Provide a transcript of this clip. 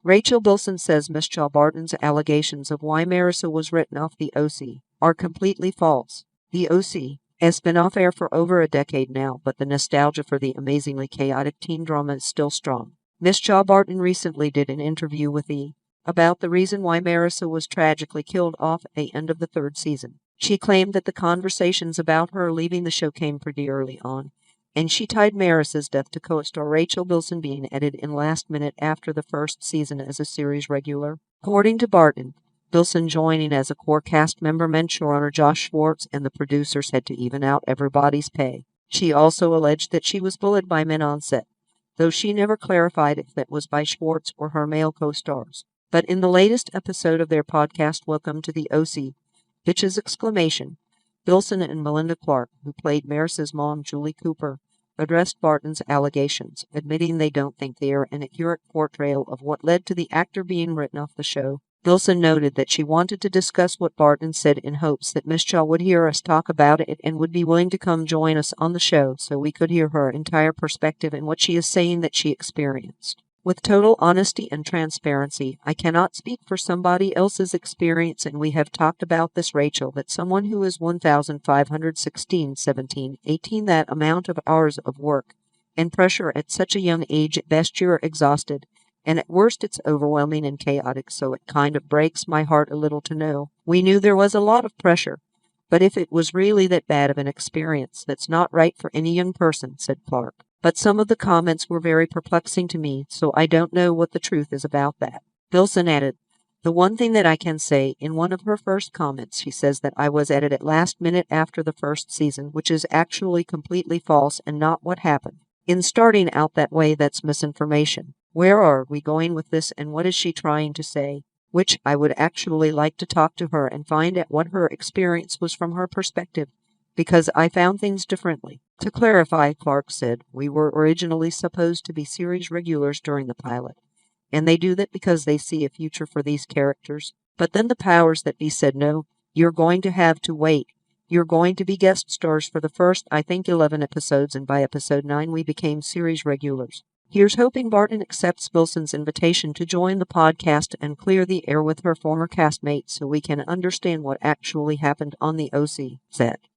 Rachel Bilson says Mischa Barton's allegations of why Marissa was written off the O.C. are completely false. The O.C. has been off air for over a decade now, but the nostalgia for the amazingly chaotic teen drama is still strong. Mischa Barton recently did an interview with E! About the reason why Marissa was tragically killed off at the end of the third season. She claimed that the conversations about her leaving the show came pretty early on, and she tied Marissa's death to co-star Rachel Bilson being added in last minute after the first season as a series regular. According to Barton, Bilson joining as a core cast member meant showrunner Josh Schwartz and the producers had to even out everybody's pay. She also alleged that she was bullied by men on set, though she never clarified if that was by Schwartz or her male co-stars. But in the latest episode of their podcast, Welcome to the O.C., Bitches! Bilson and Melinda Clarke, who played Marissa's mom, Julie Cooper, addressed Barton's allegations, admitting they don't think they are an accurate portrayal of what led to the actor being written off the show. Bilson noted that she wanted to discuss what Barton said in hopes that Mischa would hear us talk about it and would be willing to come join us on the show so we could hear her entire perspective and what she is saying that she experienced. With total honesty and transparency, I cannot speak for somebody else's experience, and we have talked about this, Rachel, that someone who is 1,516, 17, 18, that amount of hours of work and pressure at such a young age, at best you're exhausted, and at worst it's overwhelming and chaotic, so it kind of breaks my heart a little to know. We knew there was a lot of pressure, but if it was really that bad of an experience, that's not right for any young person, said Clarke. But some of the comments were very perplexing to me, so I don't know what the truth is about that. Bilson added, the one thing that I can say, in one of her first comments, she says that I was added at last minute after the first season, which is actually completely false and not what happened. In starting out that way, that's misinformation. Where are we going with this, and what is she trying to say? Which I would actually like to talk to her and find out what her experience was from her perspective, because I found things differently. To clarify, Clarke said, we were originally supposed to be series regulars during the pilot, and they do that because they see a future for these characters. But then the powers that be said, no, you're going to have to wait. You're going to be guest stars for the first, I think, 11 episodes, and by episode 9 we became series regulars. Here's hoping Barton accepts Bilson's invitation to join the podcast and clear the air with her former castmate so we can understand what actually happened on the O.C. set.